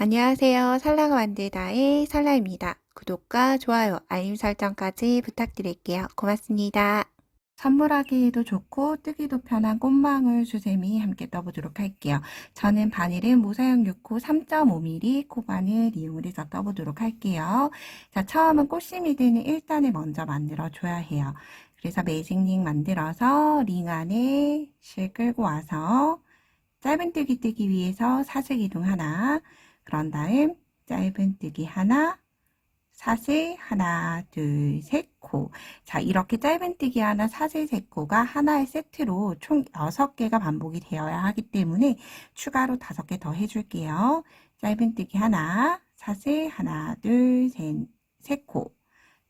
안녕하세요. 살라가 만들다의 살라입니다. 구독과 좋아요, 알림 설정까지 부탁드릴게요. 고맙습니다. 선물하기도 좋고 뜨기도 편한 꽃망울 수세미 함께 떠보도록 할게요. 저는 바늘은 모사용 6호 3.5mm 코바늘 이용을 해서 떠보도록 할게요. 자, 처음은 꽃심이 되는 1단을 먼저 만들어줘야 해요. 그래서 매직링 만들어서 링 안에 실 끌고 와서 짧은뜨기 뜨기 위해서 사슬기둥 하나, 그런 다음 짧은뜨기 하나, 사슬 하나, 둘, 셋, 코. 자, 이렇게 짧은뜨기 하나, 사슬, 셋, 코가 하나의 세트로 총 6개가 반복이 되어야 하기 때문에 추가로 5개 더 해줄게요. 짧은뜨기 하나, 사슬 하나, 둘, 셋, 셋, 코.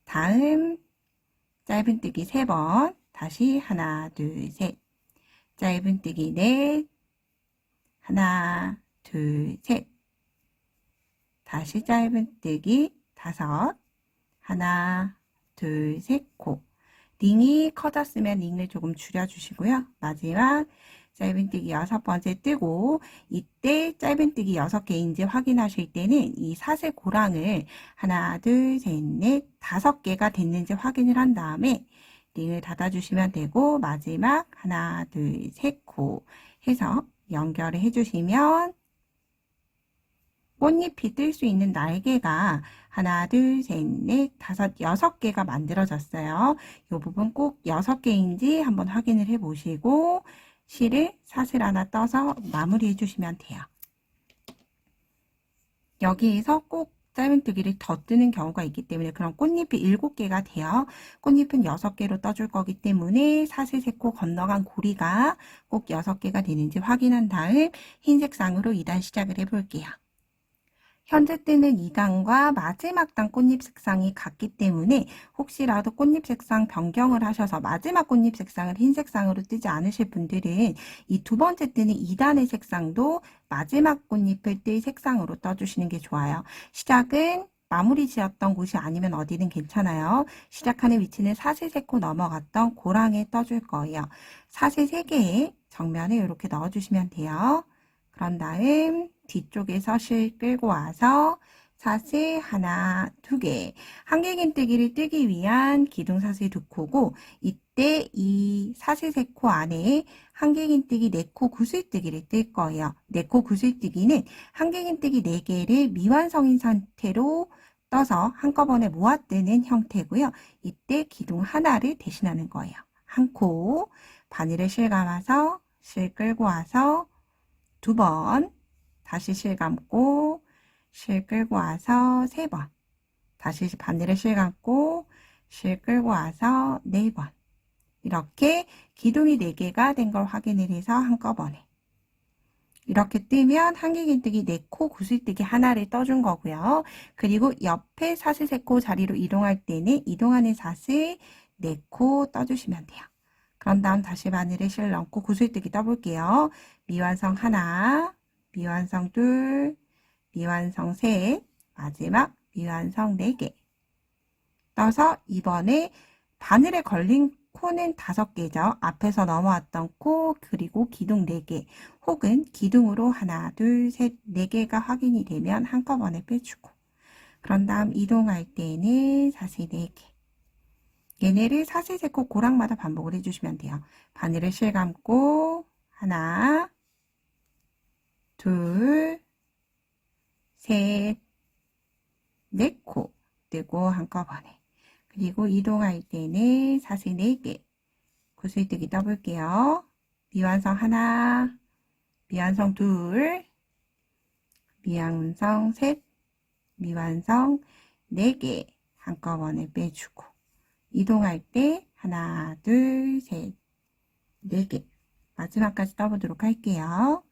다음 짧은뜨기 3번, 다시 하나, 둘, 셋. 짧은뜨기 넷, 하나, 둘, 셋. 다시 짧은뜨기 5, 하나, 둘, 셋, 코. 링이 커졌으면 링을 조금 줄여주시고요. 마지막 짧은뜨기 6번째 뜨고, 이때 짧은뜨기 6개인지 확인하실 때는 이 사슬 고랑을 하나, 둘, 셋, 넷, 5개가 됐는지 확인을 한 다음에 링을 닫아주시면 되고, 마지막 하나, 둘, 셋, 코 해서 연결을 해주시면 꽃잎이 뜰 수 있는 날개가 하나, 둘, 셋, 넷, 5, 6개가 만들어졌어요. 이 부분 꼭 6개인지 한번 확인을 해 보시고 실을 사슬 하나 떠서 마무리해 주시면 돼요. 여기에서 꼭 짧은뜨기를 더 뜨는 경우가 있기 때문에 그럼 꽃잎이 7개가 돼요. 꽃잎은 6개로 떠줄 거기 때문에 사슬 3코 건너간 고리가 꼭 6개가 되는지 확인한 다음 흰색 쌍으로 2단 시작을 해볼게요. 현재 뜨는 2단과 마지막 단 꽃잎 색상이 같기 때문에 혹시라도 꽃잎 색상 변경을 하셔서 마지막 꽃잎 색상을 흰 색상으로 뜨지 않으실 분들은 이 2번째 뜨는 2단의 색상도 마지막 꽃잎을 뜰 색상으로 떠주시는 게 좋아요. 시작은 마무리 지었던 곳이 아니면 어디든 괜찮아요. 시작하는 위치는 사슬 3코 넘어갔던 고랑에 떠줄 거예요. 사슬 3개에 정면에 이렇게 넣어주시면 돼요. 그런 다음 뒤쪽에서 실 끌고 와서 사슬 하나, 2개. 한길긴뜨기를 뜨기 위한 기둥사슬 2코고 이때 이 사슬 3코 안에 한길긴뜨기 4코 구슬뜨기를 뜰 거예요. 4코 구슬뜨기는 한길긴뜨기 4개를 미완성인 상태로 떠서 한꺼번에 모아 뜨는 형태고요. 이때 기둥 하나를 대신하는 거예요. 한 코, 바늘을 실 감아서 실 끌고 와서 2번, 다시 실 감고 실 끌고 와서 3번, 다시 바늘에 실 감고 실 끌고 와서 4번. 이렇게 기둥이 4개가 된 걸 확인을 해서 한꺼번에 이렇게 뜨면 한길긴뜨기 4코 구슬뜨기 하나를 떠준 거고요. 그리고 옆에 사슬 3코 자리로 이동할 때는 이동하는 사슬 4코 떠주시면 돼요. 그런 다음 다시 바늘에 실 넣고 구슬뜨기 떠볼게요. 미완성 하나, 미완성 둘, 미완성 셋, 마지막 미완성 4개. 떠서 이번에 바늘에 걸린 코는 5개죠. 앞에서 넘어왔던 코, 그리고 기둥 4개, 혹은 기둥으로 하나, 둘, 셋, 4개가 확인이 되면 한꺼번에 빼주고, 그런 다음 이동할 때는 사슬 4개. 얘네를 사슬 3코 고랑마다 반복을 해주시면 돼요. 바늘을 실 감고 하나, 둘, 셋, 4코 뜨고 한꺼번에. 그리고 이동할 때는 사슬 4개 구슬뜨기 떠볼게요. 미완성 하나, 미완성 둘, 미완성 셋, 미완성 4개 한꺼번에 빼주고 이동할 때 하나, 둘, 셋, 4개 마지막까지 떠보도록 할게요.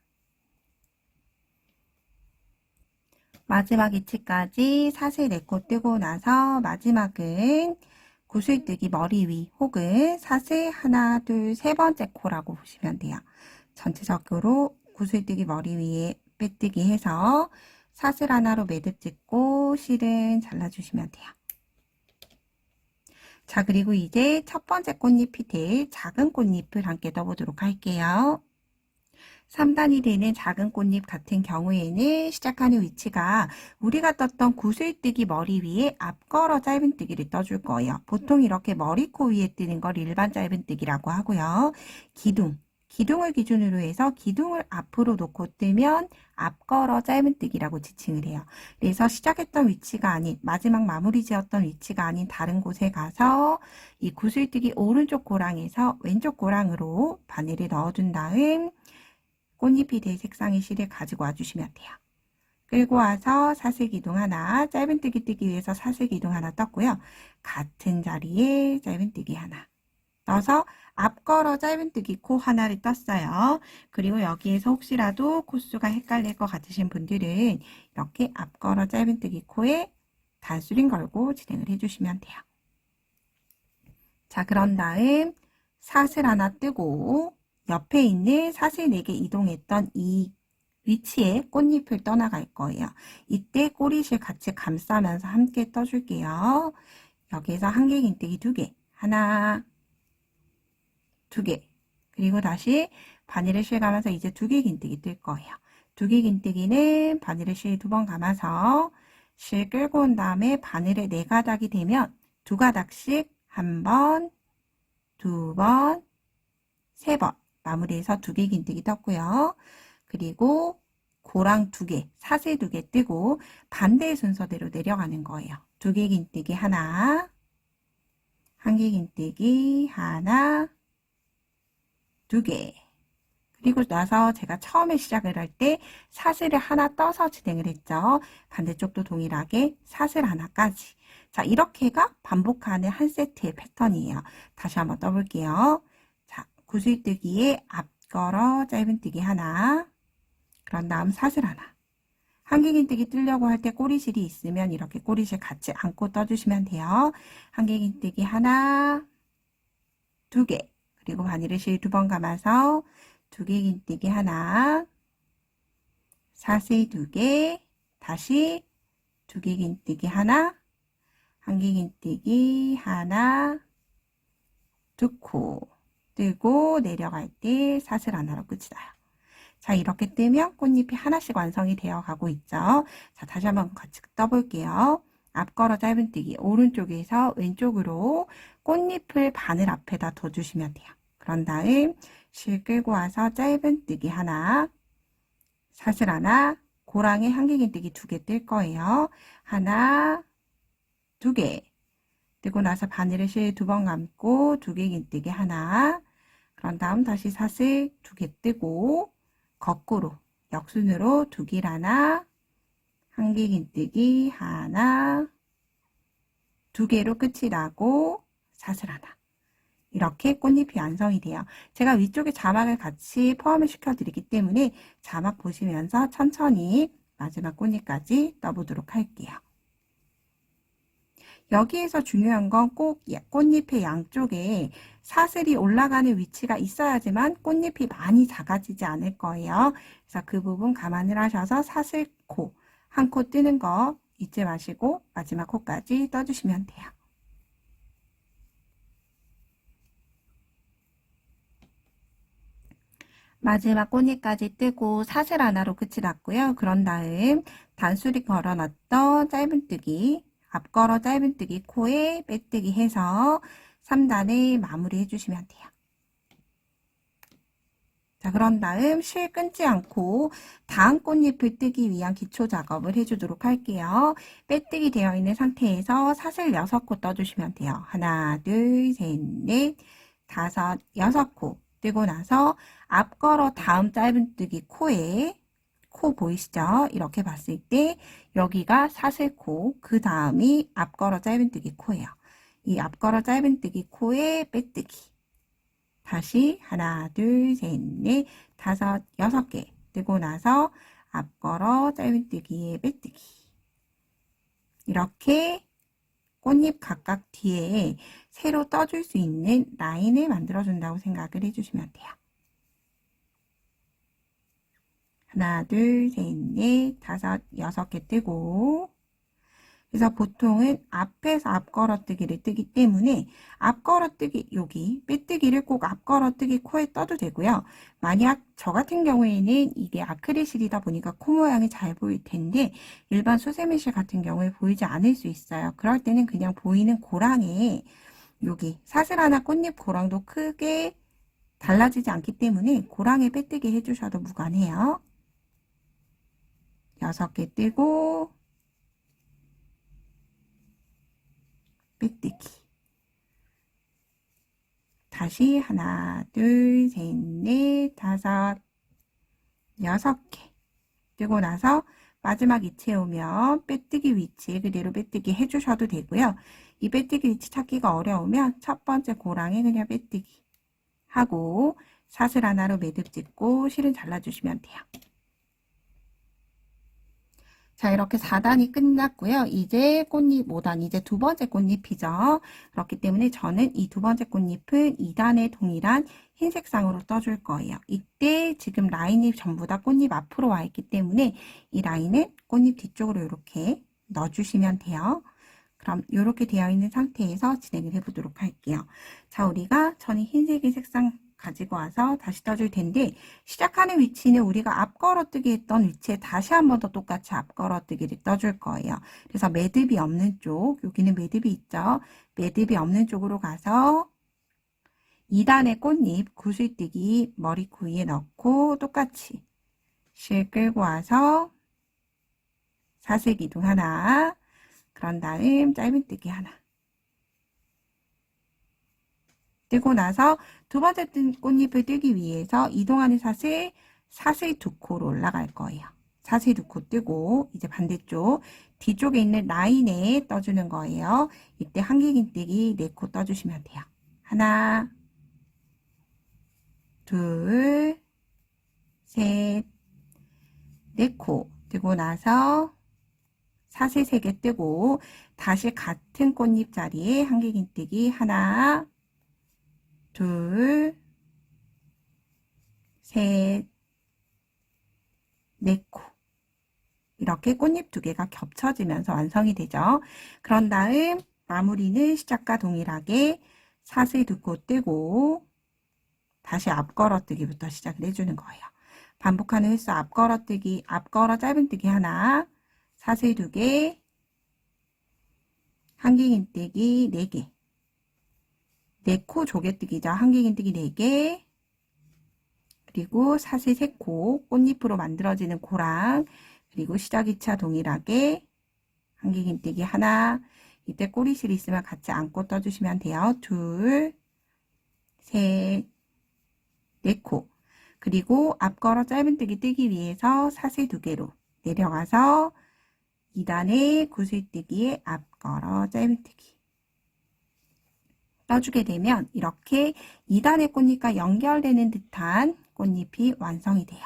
마지막 위치까지 사슬 4코 뜨고 나서 마지막은 구슬뜨기 머리 위 혹은 사슬 하나, 둘, 3번째 코라고 보시면 돼요. 전체적으로 구슬뜨기 머리 위에 빼뜨기 해서 사슬 하나로 매듭 짓고 실은 잘라주시면 돼요. 자, 그리고 이제 첫 번째 꽃잎이 될 작은 꽃잎을 함께 떠보도록 할게요. 3단이 되는 작은 꽃잎 같은 경우에는 시작하는 위치가 우리가 떴던 구슬뜨기 머리 위에 앞걸어 짧은뜨기를 떠줄 거예요. 보통 이렇게 머리 코 위에 뜨는 걸 일반 짧은뜨기라고 하고요. 기둥을 기준으로 해서 기둥을 앞으로 놓고 뜨면 앞걸어 짧은뜨기라고 지칭을 해요. 그래서 시작했던 위치가 아닌 마지막 마무리 지었던 위치가 아닌 다른 곳에 가서 이 구슬뜨기 오른쪽 고랑에서 왼쪽 고랑으로 바늘을 넣어준 다음 꽃잎이 될 색상의 실을 가지고 와주시면 돼요. 끌고 와서 사슬기둥 하나, 짧은뜨기 뜨기 위해서 사슬기둥 하나 떴고요. 같은 자리에 짧은뜨기 하나 떠서 앞걸어 짧은뜨기 코 하나를 떴어요. 그리고 여기에서 혹시라도 코수가 헷갈릴 것 같으신 분들은 이렇게 앞걸어 짧은뜨기 코에 단수링 걸고 진행을 해주시면 돼요. 자, 그런 다음 사슬 하나 뜨고 옆에 있는 사슬 4개 이동했던 이 위치에 꽃잎을 떠나갈 거예요. 이때 꼬리실 같이 감싸면서 함께 떠줄게요. 여기에서 한 개 긴뜨기 2개, 하나, 2개, 그리고 다시 바늘을 실 감아서 이제 2개 긴뜨기 뜰 거예요. 2개 긴뜨기는 바늘을 실 2번 감아서 실 끌고 온 다음에 바늘에 4가닥이 되면 2가닥씩 1번, 2번, 3번 마무리해서 2개 긴뜨기 떴고요. 그리고 고랑 2개, 사슬 2개 뜨고 반대 순서대로 내려가는 거예요. 2개 긴뜨기 하나, 1개 긴뜨기 하나, 2개. 그리고 나서 제가 처음에 시작을 할 때 사슬을 하나 떠서 진행을 했죠. 반대쪽도 동일하게 사슬 하나까지. 자, 이렇게가 반복하는 한 세트의 패턴이에요. 다시 한번 떠볼게요. 자, 구슬뜨기에 앞걸어 짧은뜨기 하나, 그런 다음 사슬 하나. 한 개 긴뜨기 뜨려고 할 때 꼬리실이 있으면 이렇게 꼬리실 같이 안고 떠주시면 돼요. 한 개 긴뜨기 하나, 2개. 그리고 바늘을 실 2번 감아서 2개 긴뜨기 하나, 사슬 2개, 다시 2개 긴뜨기 하나, 1개 긴뜨기 하나, 2코 뜨고 내려갈 때 사슬 하나로 끝이 나요. 자, 이렇게 뜨면 꽃잎이 하나씩 완성이 되어 가고 있죠. 자, 다시 한번 같이 떠볼게요. 앞걸어 짧은뜨기 오른쪽에서 왼쪽으로 꽃잎을 바늘 앞에다 둬주시면 돼요. 그런 다음 실 끌고 와서 짧은뜨기 하나, 사슬 하나, 고랑에 한 개 긴뜨기 2개 뜰 거예요. 하나, 2개 뜨고 나서 바늘을 실 2번 감고 2개 긴뜨기 하나, 그런 다음 다시 사슬 2개 뜨고 거꾸로 역순으로 2길 하나, 1개 긴뜨기 하나, 2개로 끝이 나고 사슬 하나. 이렇게 꽃잎이 완성이 돼요. 제가 위쪽에 자막을 같이 포함을 시켜드리기 때문에 자막 보시면서 천천히 마지막 꽃잎까지 떠보도록 할게요. 여기에서 중요한 건 꼭 꽃잎의 양쪽에 사슬이 올라가는 위치가 있어야지만 꽃잎이 많이 작아지지 않을 거예요. 그래서 그 부분 감안을 하셔서 사슬 코, 한 코 뜨는 거 잊지 마시고 마지막 코까지 떠주시면 돼요. 마지막 꽃잎까지 뜨고 사슬 하나로 끝이 났고요. 그런 다음 단수리 걸어놨던 짧은뜨기, 앞걸어 짧은뜨기 코에 빼뜨기 해서 3단을 마무리 해주시면 돼요. 자, 그런 다음 실 끊지 않고 다음 꽃잎을 뜨기 위한 기초 작업을 해주도록 할게요. 빼뜨기 되어 있는 상태에서 사슬 6코 떠주시면 돼요. 하나, 둘, 셋, 넷, 다섯, 6코 뜨고 나서 앞걸어 다음 짧은뜨기 코에 코 보이시죠? 이렇게 봤을 때 여기가 사슬코, 그 다음이 앞걸어 짧은뜨기 코예요. 이 앞걸어 짧은뜨기 코에 빼뜨기. 다시 하나, 둘, 셋, 넷, 다섯, 6개 뜨고 나서 앞걸어 짧은뜨기에 빼뜨기. 이렇게 꽃잎 각각 뒤에 새로 떠줄 수 있는 라인을 만들어준다고 생각을 해주시면 돼요. 하나, 둘, 셋, 넷, 다섯, 6개 뜨고 그래서 보통은 앞에서 앞걸어뜨기를 뜨기 때문에 앞걸어뜨기 여기 빼뜨기를 꼭 앞걸어뜨기 코에 떠도 되고요. 만약 저 같은 경우에는 이게 아크릴실이다 보니까 코 모양이 잘 보일 텐데 일반 수세미실 같은 경우에 보이지 않을 수 있어요. 그럴 때는 그냥 보이는 고랑에 여기 사슬 하나 꽃잎 고랑도 크게 달라지지 않기 때문에 고랑에 빼뜨기 해주셔도 무관해요. 6개 뜨고 빼뜨기. 다시 하나, 둘, 셋, 넷, 다섯, 6개 뜨고 나서 마지막 위치에 오면 빼뜨기 위치에 그대로 빼뜨기 해주셔도 되고요. 이 빼뜨기 위치 찾기가 어려우면 첫 번째 고랑에 그냥 빼뜨기 하고 사슬 하나로 매듭 짓고 실은 잘라주시면 돼요. 자, 이렇게 4단이 끝났고요. 이제 꽃잎 5단, 이제 두 번째 꽃잎이죠. 그렇기 때문에 저는 이 두 번째 꽃잎은 2단의 동일한 흰 색상으로 떠줄 거예요. 이때 지금 라인이 전부 다 꽃잎 앞으로 와 있기 때문에 이 라인은 꽃잎 뒤쪽으로 이렇게 넣어주시면 돼요. 그럼 이렇게 되어 있는 상태에서 진행을 해보도록 할게요. 자, 우리가 저는 흰색의 색상 가지고 와서 다시 떠줄 텐데 시작하는 위치는 우리가 앞걸어뜨기 했던 위치에 다시 한 번 더 똑같이 앞걸어뜨기를 떠줄 거예요. 그래서 매듭이 없는 쪽, 여기는 매듭이 있죠. 매듭이 없는 쪽으로 가서 2단의 꽃잎 구슬뜨기 머리코 위에 넣고 똑같이 실 끌고 와서 사슬기둥 하나, 그런 다음 짧은뜨기 하나 뜨고 나서 두 번째 꽃잎을 뜨기 위해서 이동하는 사슬 2코로 올라갈 거예요. 사슬 2코 뜨고 이제 반대쪽 뒤쪽에 있는 라인에 떠주는 거예요. 이때 한길긴뜨기 4코 떠주시면 돼요. 하나, 둘, 셋, 4코 뜨고 나서 사슬 3개 뜨고 다시 같은 꽃잎 자리에 한길긴뜨기 하나, 둘, 셋, 4코 이렇게 꽃잎 2개가 겹쳐지면서 완성이 되죠. 그런 다음 마무리는 시작과 동일하게 사슬 2코 뜨고 다시 앞걸어뜨기부터 시작을 해주는 거예요. 반복하는 횟수 앞걸어뜨기, 앞걸어 짧은뜨기 하나, 사슬 2개, 한길긴뜨기 4개, 4코 조개뜨기죠. 한길긴뜨기 4개, 그리고 사슬 3코, 꽃잎으로 만들어지는 고랑, 그리고 시작 2차 동일하게 한길긴뜨기 하나, 이때 꼬리실 있으면 같이 안고 떠주시면 돼요. 둘, 셋, 4코. 그리고 앞걸어 짧은뜨기 뜨기 위해서 사슬 2개로 내려가서 2단의 구슬뜨기에 앞걸어 짧은뜨기 떠주게 되면 이렇게 2단의 꽃잎과 연결되는 듯한 꽃잎이 완성이 돼요.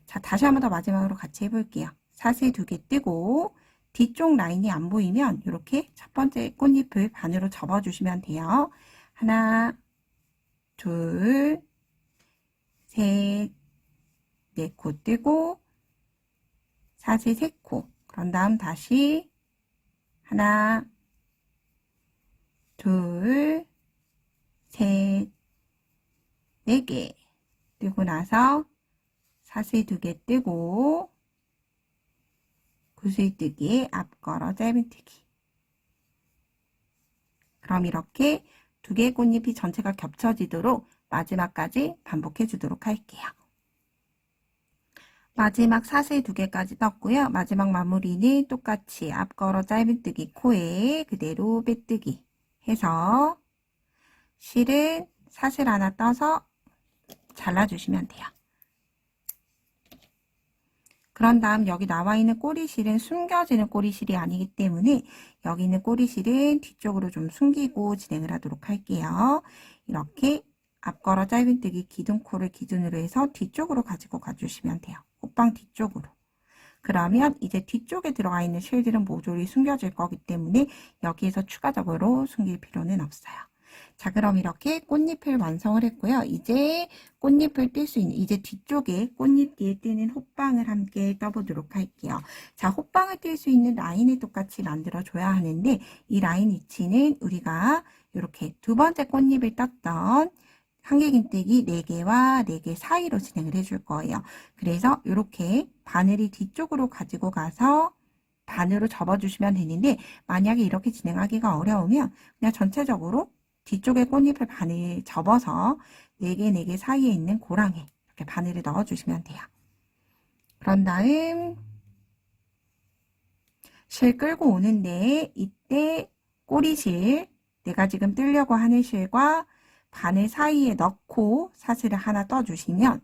자, 다시 한 번 더 마지막으로 같이 해볼게요. 사슬 2개 뜨고 뒤쪽 라인이 안 보이면 이렇게 첫 번째 꽃잎을 반으로 접어주시면 돼요. 하나, 둘, 셋, 4코 뜨고 사슬 3코. 그런 다음 다시 하나, 둘, 셋, 4개 뜨고 나서 사슬 2개 뜨고 구슬뜨기에 앞걸어 짧은뜨기. 그럼 이렇게 2개의 꽃잎이 전체가 겹쳐지도록 마지막까지 반복해 주도록 할게요. 마지막 사슬 2개까지 떴고요. 마지막 마무리는 똑같이 앞걸어 짧은뜨기 코에 그대로 빼뜨기 해서 실은 사슬 하나 떠서 잘라주시면 돼요. 그런 다음 여기 나와 있는 꼬리실은 숨겨지는 꼬리실이 아니기 때문에 여기 있는 꼬리실은 뒤쪽으로 좀 숨기고 진행을 하도록 할게요. 이렇게 앞걸어 짧은뜨기 기둥코를 기준으로 해서 뒤쪽으로 가지고 가주시면 돼요. 꽃방 뒤쪽으로. 그러면 이제 뒤쪽에 들어가 있는 실들은 모조리 숨겨질 거기 때문에 여기에서 추가적으로 숨길 필요는 없어요. 자, 그럼 이렇게 꽃잎을 완성을 했고요. 이제 꽃잎을 뜰 수 있는, 이제 뒤쪽에 꽃잎 뒤에 뜨는 호빵을 함께 떠보도록 할게요. 자, 호빵을 뜰 수 있는 라인을 똑같이 만들어줘야 하는데, 이 라인 위치는 우리가 이렇게 두 번째 꽃잎을 떴던 한길긴뜨기 4개와 4개 사이로 진행을 해줄 거예요. 그래서 이렇게 바늘이 뒤쪽으로 가지고 가서 반으로 접어주시면 되는데, 만약에 이렇게 진행하기가 어려우면 그냥 전체적으로 뒤쪽에 꽃잎을 바늘 접어서 4개, 4개 사이에 있는 고랑에 이렇게 바늘을 넣어주시면 돼요. 그런 다음 실 끌고 오는데, 이때 꼬리실, 내가 지금 뜨려고 하는 실과 바늘 사이에 넣고 사슬을 하나 떠주시면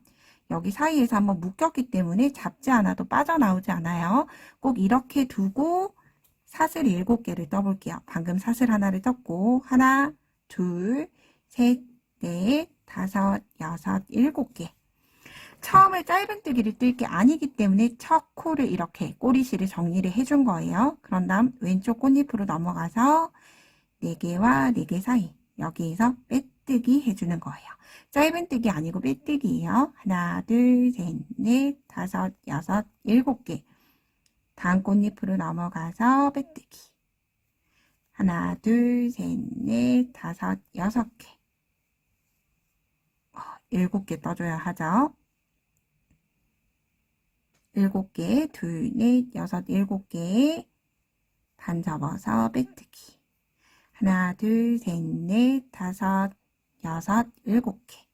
여기 사이에서 한번 묶였기 때문에 잡지 않아도 빠져나오지 않아요. 꼭 이렇게 두고 사슬 7개를 떠볼게요. 방금 사슬 하나를 떴고, 하나, 둘, 셋, 넷, 다섯, 여섯, 7개. 처음에 짧은뜨기를 뜰 게 아니기 때문에 첫 코를 이렇게 꼬리실을 정리를 해준 거예요. 그런 다음 왼쪽 꽃잎으로 넘어가서 4개와 4개 사이, 여기에서 빼뜨기 해주는 거예요. 짧은뜨기 아니고 빼뜨기예요. 하나, 둘, 셋, 넷, 다섯, 여섯, 7개. 다음 꽃잎으로 넘어가서 빼뜨기. 하나, 둘, 셋, 넷, 다섯, 6개. 7개 떠줘야 하죠. 7개, 둘, 넷, 여섯, 7개. 반 접어서 빼뜨기. 하나, 둘, 셋, 넷, 다섯, 여섯, 7개.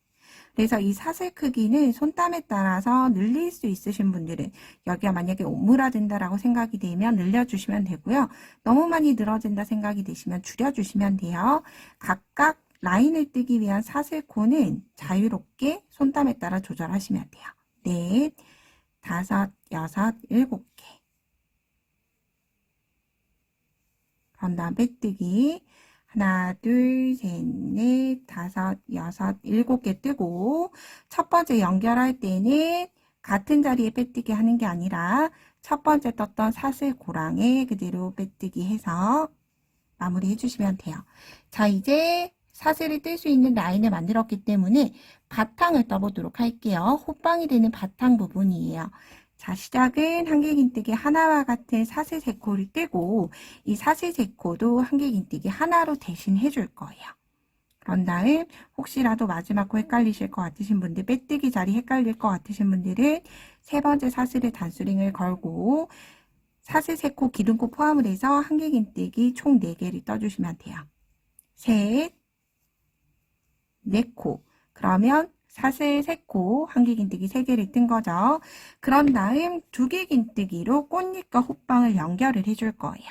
그래서 이 사슬 크기는 손땀에 따라서 늘릴 수 있으신 분들은 여기가 만약에 오므라든다라고 생각이 되면 늘려주시면 되고요. 너무 많이 늘어진다 생각이 되시면 줄여주시면 돼요. 각각 라인을 뜨기 위한 사슬코는 자유롭게 손땀에 따라 조절하시면 돼요. 넷, 다섯, 여섯, 7개. 그런 다음 빼뜨기. 하나, 둘, 셋, 넷, 다섯, 여섯, 7개 뜨고, 첫 번째 연결할 때는 같은 자리에 빼뜨기 하는 게 아니라 첫 번째 떴던 사슬 고랑에 그대로 빼뜨기 해서 마무리 해주시면 돼요. 자, 이제 사슬을 뜰 수 있는 라인을 만들었기 때문에 바탕을 떠보도록 할게요. 호빵이 되는 바탕 부분이에요. 자, 시작은 한길긴뜨기 하나와 같은 사슬 3코를 뜨고, 이 사슬 3코도 한길긴뜨기 하나로 대신 해줄 거예요. 그런 다음 혹시라도 마지막 코 헷갈리실 것 같으신 분들, 빼뜨기 자리 헷갈릴 것 같으신 분들은 세 번째 사슬에 단수링을 걸고 사슬 3코 기둥코 포함을 해서 한길긴뜨기 총 4개를 떠주시면 돼요. 셋, 4코. 그러면 사슬 3코, 한길긴뜨기 3개를 뜬 거죠. 그런 다음 2개 긴뜨기로 꽃잎과 호빵을 연결을 해줄 거예요.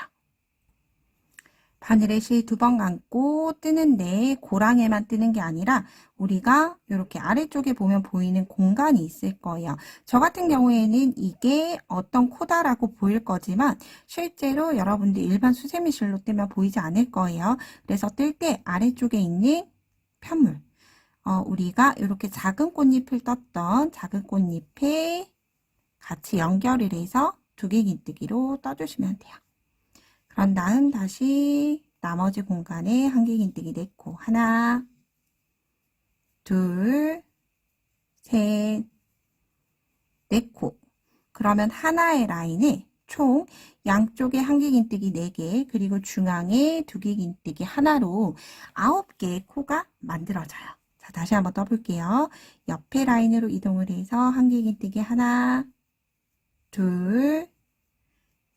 바늘에 실 2번 감고 뜨는데 고랑에만 뜨는 게 아니라 우리가 이렇게 아래쪽에 보면 보이는 공간이 있을 거예요. 저 같은 경우에는 이게 어떤 코다라고 보일 거지만 실제로 여러분들 일반 수세미 실로 뜨면 보이지 않을 거예요. 그래서 뜰 때 아래쪽에 있는 편물, 우리가 이렇게 작은 꽃잎을 떴던 작은 꽃잎에 같이 연결을 해서 2개 긴뜨기로 떠주시면 돼요. 그런 다음 다시 나머지 공간에 한길 긴뜨기 4코. 하나, 둘, 셋, 4코. 그러면 하나의 라인에 총 양쪽에 한길 긴뜨기 4개, 그리고 중앙에 2개 긴뜨기 하나로 9개의 코가 만들어져요. 자, 다시 한번 떠볼게요. 옆에 라인으로 이동을 해서 한길 긴뜨기 하나, 둘,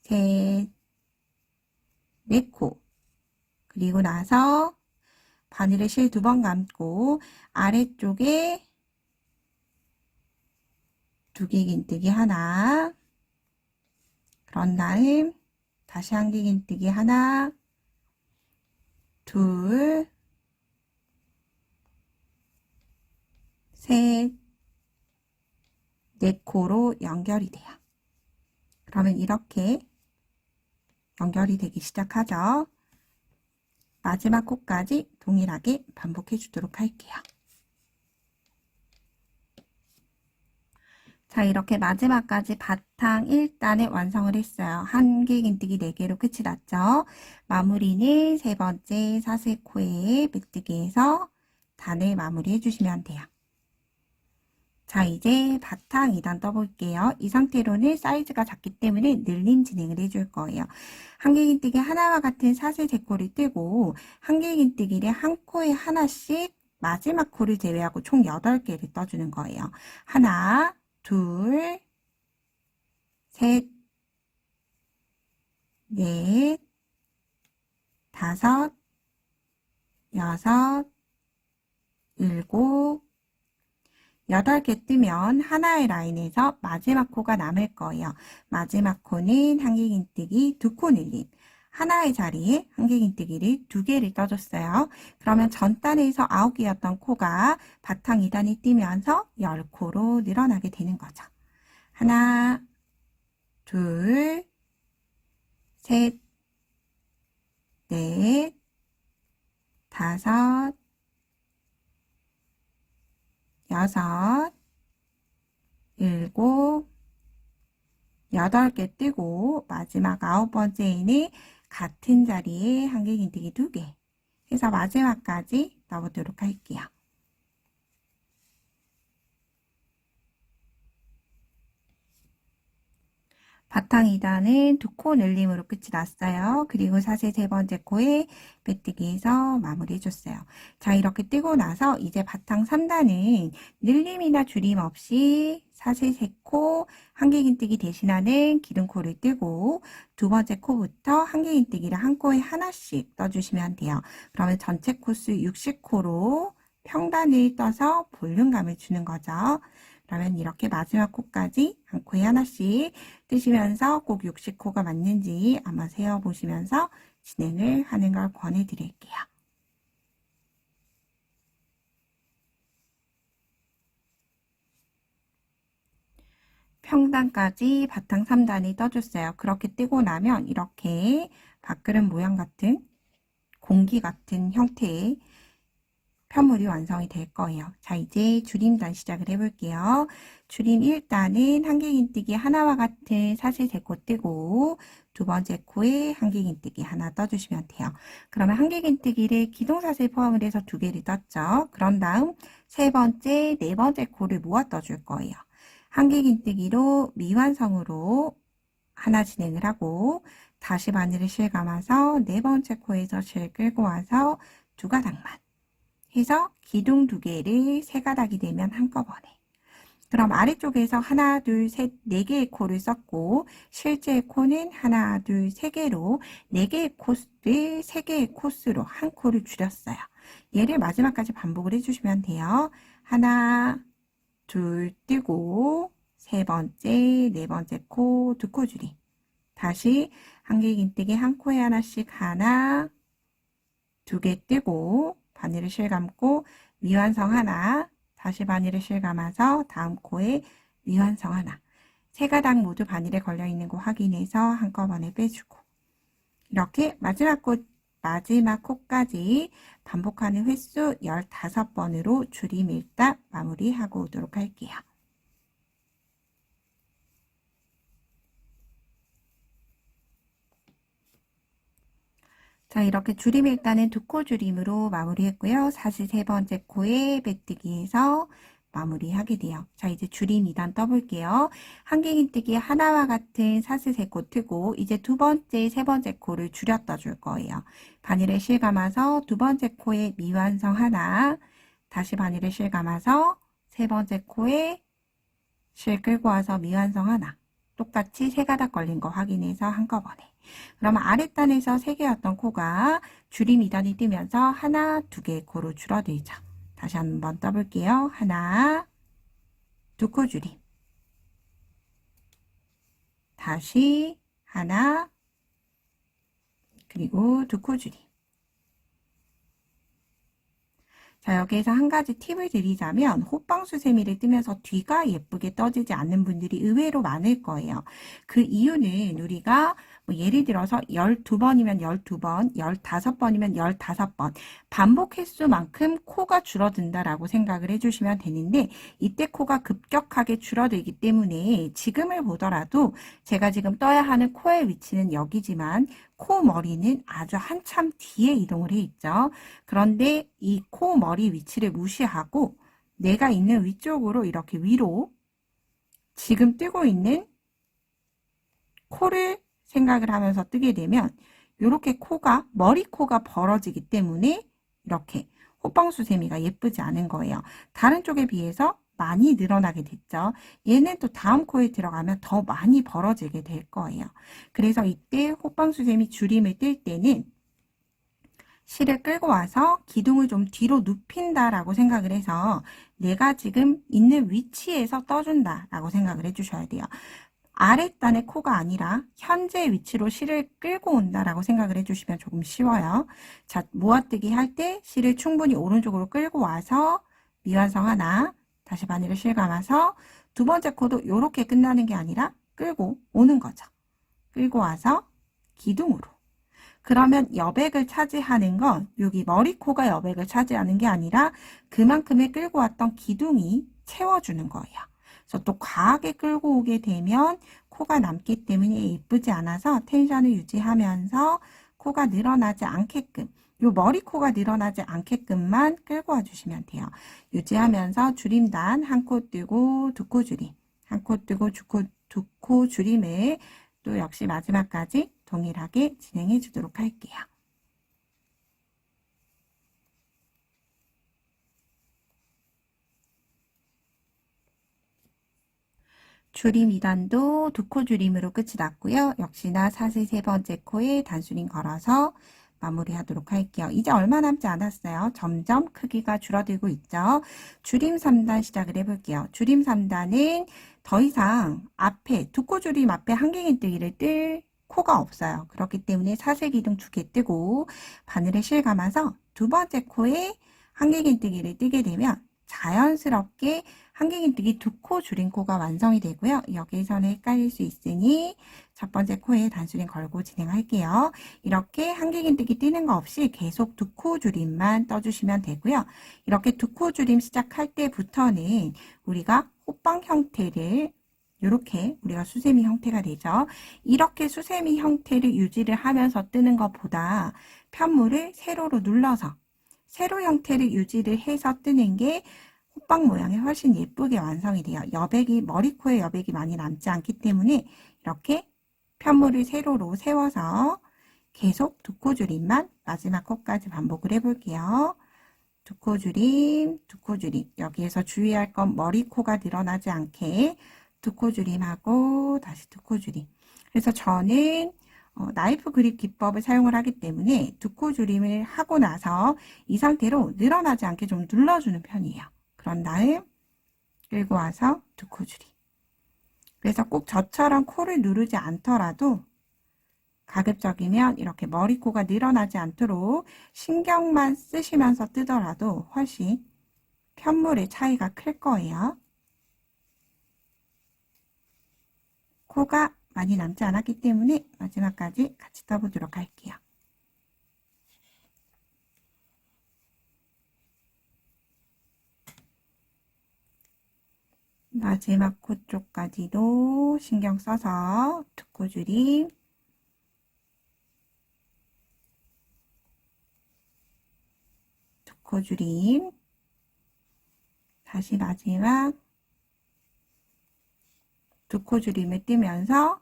셋, 4코. 그리고 나서 바늘에 실 2번 감고 아래쪽에 2개 긴뜨기 하나. 그런 다음 다시 한길 긴뜨기 하나, 둘, 셋, 4코로 연결이 돼요. 그러면 이렇게 연결이 되기 시작하죠. 마지막 코까지 동일하게 반복해 주도록 할게요. 자, 이렇게 마지막까지 바탕 1단을 완성을 했어요. 한길긴뜨기 4개로 끝이 났죠. 마무리는 세 번째 사슬코에 메뜨기에서 단을 마무리해 주시면 돼요. 자, 이제 바탕 2단 떠볼게요. 이 상태로는 사이즈가 작기 때문에 늘림 진행을 해줄 거예요. 한길긴뜨기 하나와 같은 사슬 3코를 뜨고 한길긴뜨기를 한 코에 하나씩 마지막 코를 제외하고 총 8개를 떠주는 거예요. 하나, 둘, 셋, 넷, 다섯, 여섯, 일곱, 8개 뜨면 하나의 라인에서 마지막 코가 남을 거예요. 마지막 코는 한길긴뜨기 2코 늘림. 하나의 자리에 한길긴뜨기를 2개를 떠줬어요. 그러면 전 단에서 9개였던 코가 바탕 2단이 뜨면서 10코로 늘어나게 되는 거죠. 하나, 둘, 셋, 넷, 다섯, 여섯, 일곱, 8개 뜨고 마지막 9번째에는 같은 자리에 한길긴뜨기 2개 해서 마지막까지 넣어보도록 할게요. 바탕 2단은 2코 늘림으로 끝이 났어요. 그리고 사슬 3번째 코에 메뜨기에서 마무리 해줬어요. 자, 이렇게 뜨고 나서 이제 바탕 3단은 늘림이나 줄임 없이 사슬 3코 한길긴뜨기 대신하는 기둥코를 뜨고 두 번째 코부터 한길긴뜨기를 한 코에 하나씩 떠주시면 돼요. 그러면 전체 코수 60코로 평단을 떠서 볼륨감을 주는 거죠. 그러면 이렇게 마지막 코까지 한 코에 하나씩 뜨시면서 꼭 60코가 맞는지 한번 세어보시면서 진행을 하는 걸 권해드릴게요. 평단까지 바탕 3단이 떠줬어요. 그렇게 뜨고 나면 이렇게 밥그릇 모양 같은 공기 같은 형태의 편물이 완성이 될 거예요. 자, 이제 줄임단 시작을 해볼게요. 줄임 1단은 한길긴뜨기 하나와 같은 사슬 3코 뜨고 두 번째 코에 한길긴뜨기 하나 떠주시면 돼요. 그러면 한길긴뜨기를 기둥사슬 포함을 해서 2개를 떴죠. 그런 다음 세 번째, 네 번째 코를 모아 떠줄 거예요. 한길긴뜨기로 미완성으로 하나 진행을 하고 다시 바늘을 실감아서 네 번째 코에서 실 끌고 와서 2가닥만 해서 기둥 2개를 3가닥이 되면 한꺼번에. 그럼 아래쪽에서 하나, 둘, 셋, 4개의 코를 썼고 실제 코는 하나, 둘, 3개로 4개의 코스를 3개의 코스로 한 코를 줄였어요. 얘를 마지막까지 반복을 해주시면 돼요. 하나, 둘 뜨고 세 번째, 네 번째 코 2코 줄이. 다시 한길긴뜨기 한 코에 하나씩 하나, 2개 뜨고 바늘을 실감고 미완성 하나, 다시 바늘을 실감아서 다음 코에 미완성 하나. 3가닥 모두 바늘에 걸려 있는 거 확인해서 한꺼번에 빼주고 이렇게 마지막 코까지 반복하는 횟수 15번으로 줄임 일단 마무리하고 오도록 할게요. 자, 이렇게 줄임 1단은 2코 줄임으로 마무리했고요. 사슬 3번째 코에 메뜨기에서 마무리하게 돼요. 자, 이제 줄임 2단 떠볼게요. 한길긴뜨기 하나와 같은 사슬 3코 트고 이제 두 번째, 세 번째 코를 줄여 떠줄 거예요. 바늘을 실감아서 두 번째 코에 미완성 하나, 다시 바늘을 실감아서 세 번째 코에 실 끌고 와서 미완성 하나. 똑같이 3가닥 걸린 거 확인해서 한꺼번에. 그러면 아랫단에서 3개였던 코가 줄임 2단이 뜨면서 하나, 2개의 코로 줄어들죠. 다시 한번 떠볼게요. 하나, 2코 줄임. 다시 하나, 그리고 2코 줄임. 자, 여기에서 한 가지 팁을 드리자면 호빵수세미를 뜨면서 뒤가 예쁘게 떠지지 않는 분들이 의외로 많을 거예요. 그 이유는 우리가 뭐 예를 들어서 12번이면 12번, 15번이면 15번 반복 횟수만큼 코가 줄어든다라고 생각을 해주시면 되는데 이때 코가 급격하게 줄어들기 때문에 지금을 보더라도 제가 지금 떠야 하는 코의 위치는 여기지만 코 머리는 아주 한참 뒤에 이동을 해 있죠. 그런데 이 코 머리 위치를 무시하고 내가 있는 위쪽으로 이렇게 위로 지금 뜨고 있는 코를 생각을 하면서 뜨게 되면 이렇게 코가 머리 코가 벌어지기 때문에 이렇게 호빵수세미가 예쁘지 않은 거예요. 다른 쪽에 비해서 많이 늘어나게 됐죠. 얘는 또 다음 코에 들어가면 더 많이 벌어지게 될 거예요. 그래서 이때 호빵수세미 줄임을 뜰 때는 실을 끌고 와서 기둥을 좀 뒤로 눕힌다라고 생각을 해서 내가 지금 있는 위치에서 떠준다라고 생각을 해주셔야 돼요. 아랫단의 코가 아니라 현재 위치로 실을 끌고 온다라고 생각을 해주시면 조금 쉬워요. 자, 모아뜨기 할 때 실을 충분히 오른쪽으로 끌고 와서 미완성 하나, 다시 바늘을 실 감아서 두 번째 코도 이렇게 끝나는 게 아니라 끌고 오는 거죠. 끌고 와서 기둥으로. 그러면 여백을 차지하는 건 여기 머리코가 여백을 차지하는 게 아니라 그만큼의 끌고 왔던 기둥이 채워주는 거예요. 그래서 또 과하게 끌고 오게 되면 코가 남기 때문에 예쁘지 않아서 텐션을 유지하면서 코가 늘어나지 않게끔 요 머리코가 늘어나지 않게끔만 끌고 와주시면 돼요. 유지하면서 줄임단 한 코 뜨고 두 코 줄임, 한 코 뜨고 두 코 줄임을 또 역시 마지막까지 동일하게 진행해 주도록 할게요. 줄임 2단도 두 코 줄임으로 끝이 났고요. 역시나 사슬 세 번째 코에 단수림 걸어서 마무리하도록 할게요. 이제 얼마 남지 않았어요. 점점 크기가 줄어들고 있죠. 줄임 3단 시작을 해볼게요. 줄임 3단은 더 이상 앞에 두 코 줄임 앞에 한갱이뜨기를 뜰 코가 없어요. 그렇기 때문에 사슬 기둥 2개 뜨고 바늘에 실 감아서 두 번째 코에 한갱이뜨기를 뜨게 되면 자연스럽게 한갱이뜨기 두 코 줄임 코가 완성이 되고요. 여기서는 헷갈릴 수 있으니 첫 번째 코에 단수림 걸고 진행할게요. 이렇게 한갱이뜨기 뜨는 거 없이 계속 두 코 줄임만 떠주시면 되고요. 이렇게 두 코 줄임 시작할 때부터는 우리가 호빵 형태를 이렇게 우리가 수세미 형태가 되죠. 이렇게 수세미 형태를 유지를 하면서 뜨는 것보다 편물을 세로로 눌러서 세로 형태를 유지를 해서 뜨는 게 호빵 모양이 훨씬 예쁘게 완성이 돼요. 여백이 머리코에 여백이 많이 남지 않기 때문에 이렇게 편물을 세로로 세워서 계속 두 코 줄임만 마지막 코까지 반복을 해볼게요. 두 코 줄임, 두 코 줄임. 여기에서 주의할 건 머리코가 늘어나지 않게 두 코 줄임하고 다시 두 코 줄임. 그래서 저는 나이프 그립 기법을 사용을 하기 때문에 두 코 줄임을 하고 나서 이 상태로 늘어나지 않게 좀 눌러주는 편이에요. 그런 다음 끌고 와서 두 코 줄임. 그래서 꼭 저처럼 코를 누르지 않더라도 가급적이면 이렇게 머리코가 늘어나지 않도록 신경만 쓰시면서 뜨더라도 훨씬 편물의 차이가 클 거예요. 코가 많이 남지 않았기 때문에 마지막까지 같이 떠보도록 할게요. 마지막 코 쪽까지도 신경 써서 두 코 줄임, 두 코 줄임, 다시 마지막 두 코 줄임을 뜨면서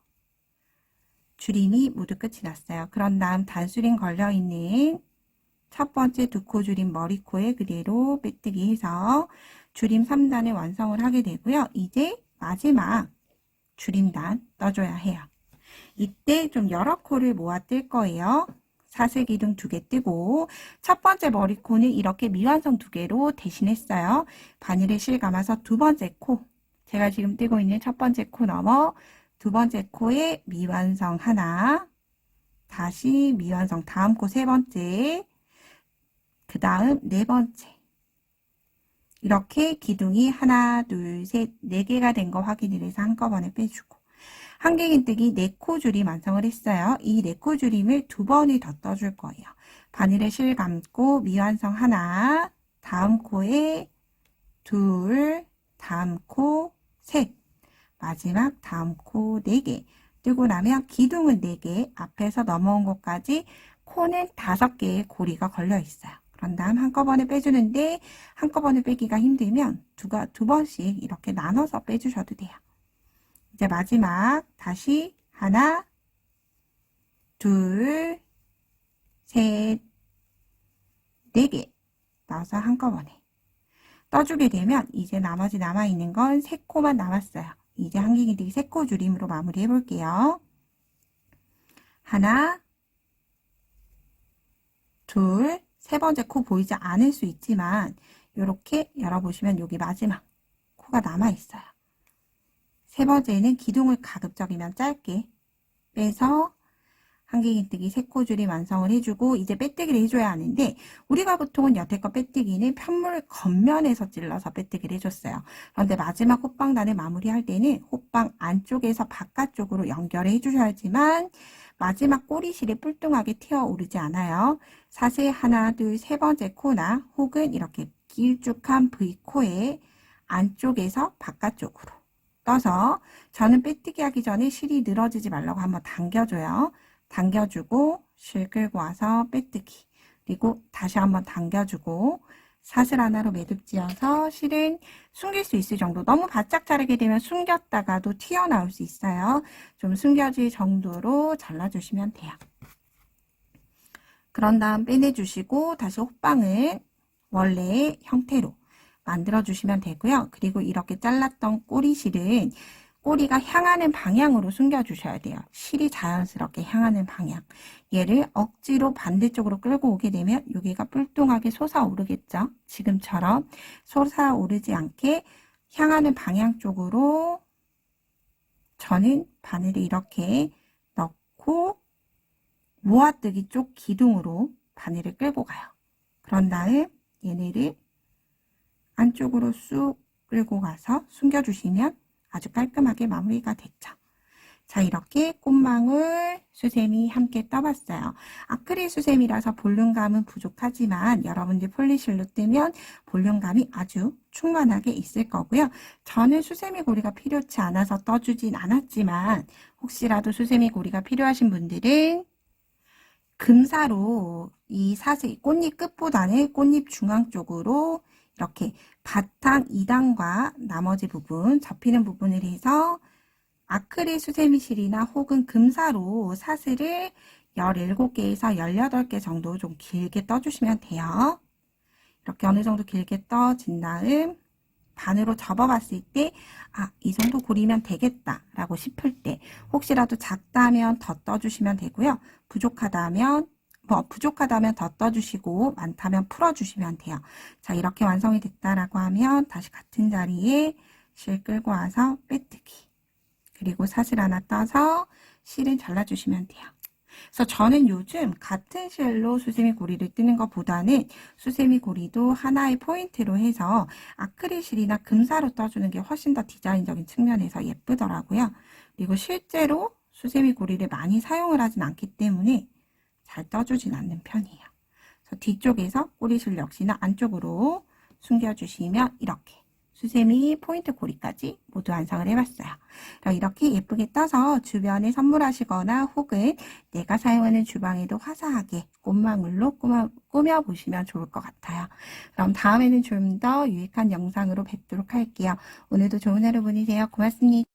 줄임이 모두 끝이 났어요. 그런 다음 단수림 걸려있는 첫 번째 두 코 줄임 머리코에 그대로 빼뜨기 해서 줄임 3단을 완성을 하게 되고요. 이제 마지막 줄임단 떠줘야 해요. 이때 좀 여러 코를 모아 뜰 거예요. 사슬 기둥 2개 뜨고 첫 번째 머리코는 이렇게 미완성 2개로 대신했어요. 바늘에 실 감아서 두 번째 코, 제가 지금 뜨고 있는 첫 번째 코 넘어 두 번째 코에 미완성 하나, 다시 미완성 다음 코 세 번째, 그 다음 네 번째. 이렇게 기둥이 하나, 둘, 셋, 네 개가 된 거 확인을 해서 한꺼번에 빼주고 한길긴뜨기 4코 줄임 완성을 했어요. 이 4코 줄임을 2번을 더 떠줄 거예요. 바늘에 실 감고 미완성 하나, 다음 코에 둘, 다음 코 셋, 마지막 다음 코 4개. 뜨고 나면 기둥은 4개, 앞에서 넘어온 곳까지 코는 5개의 고리가 걸려 있어요. 그런 다음 한꺼번에 빼주는데 한꺼번에 빼기가 힘들면 두 번씩 이렇게 나눠서 빼주셔도 돼요. 이제 마지막 다시 하나, 둘, 셋, 4개 넣어서 한꺼번에 떠주게 되면 이제 나머지 남아있는 건 3코만 남았어요. 이제 한길긴뜨기 3코 줄임으로 마무리 해볼게요. 하나, 둘, 세 번째 코 보이지 않을 수 있지만 이렇게 열어보시면 여기 마지막 코가 남아있어요. 세 번째는 기둥을 가급적이면 짧게 빼서 한길긴뜨기 3코 줄임 완성을 해주고 이제 빼뜨기를 해줘야 하는데 우리가 보통은 여태껏 빼뜨기는 편물 겉면에서 찔러서 빼뜨기를 해줬어요. 그런데 마지막 호빵단을 마무리할 때는 호빵 안쪽에서 바깥쪽으로 연결을 해주셔야지만 마지막 꼬리실이 뿔뚱하게 튀어오르지 않아요. 사슬 하나, 둘, 세 번째 코나 혹은 이렇게 길쭉한 V코의 안쪽에서 바깥쪽으로 떠서 저는 빼뜨기 하기 전에 실이 늘어지지 말라고 한번 당겨줘요. 당겨주고 실 끌고 와서 빼뜨기, 그리고 다시 한번 당겨주고 사슬 하나로 매듭 지어서 실은 숨길 수 있을 정도, 너무 바짝 자르게 되면 숨겼다가도 튀어나올 수 있어요. 좀 숨겨질 정도로 잘라주시면 돼요. 그런 다음 빼내주시고 다시 호빵을 원래의 형태로 만들어주시면 되고요. 그리고 이렇게 잘랐던 꼬리실은 꼬리가 향하는 방향으로 숨겨주셔야 돼요. 실이 자연스럽게 향하는 방향. 얘를 억지로 반대쪽으로 끌고 오게 되면 여기가 뿔뚱하게 솟아오르겠죠. 지금처럼 솟아오르지 않게 향하는 방향 쪽으로 저는 바늘을 이렇게 넣고 모아뜨기 쪽 기둥으로 바늘을 끌고 가요. 그런 다음 얘네를 안쪽으로 쑥 끌고 가서 숨겨주시면 아주 깔끔하게 마무리가 됐죠. 자, 이렇게 꽃망울 수세미 함께 떠봤어요. 아크릴 수세미라서 볼륨감은 부족하지만 여러분들 폴리실로 뜨면 볼륨감이 아주 충만하게 있을 거고요. 저는 수세미 고리가 필요치 않아서 떠주진 않았지만 혹시라도 수세미 고리가 필요하신 분들은 금사로 이 사슬 꽃잎 끝보다는 꽃잎 중앙 쪽으로 이렇게 바탕 2단과 나머지 부분 접히는 부분을 해서 아크릴 수세미실이나 혹은 금사로 사슬을 17개에서 18개 정도 좀 길게 떠주시면 돼요. 이렇게 어느 정도 길게 떠진 다음 반으로 접어봤을 때 이 정도 고리면 되겠다 라고 싶을 때 혹시라도 작다면 더 떠주시면 되고요. 부족하다면 더 떠주시고 많다면 풀어주시면 돼요. 자, 이렇게 완성이 됐다라고 하면 다시 같은 자리에 실 끌고 와서 빼뜨기, 그리고 사슬 하나 떠서 실은 잘라주시면 돼요. 그래서 저는 요즘 같은 실로 수세미 고리를 뜨는 것보다는 수세미 고리도 하나의 포인트로 해서 아크릴 실이나 금사로 떠주는 게 훨씬 더 디자인적인 측면에서 예쁘더라고요. 그리고 실제로 수세미 고리를 많이 사용을 하진 않기 때문에 잘 떠주진 않는 편이에요. 그래서 뒤쪽에서 꼬리실 역시나 안쪽으로 숨겨주시면 이렇게 수세미 포인트 고리까지 모두 완성을 해봤어요. 이렇게 예쁘게 떠서 주변에 선물하시거나 혹은 내가 사용하는 주방에도 화사하게 꽃망울로 꾸며보시면 좋을 것 같아요. 그럼 다음에는 좀 더 유익한 영상으로 뵙도록 할게요. 오늘도 좋은 하루 보내세요. 고맙습니다.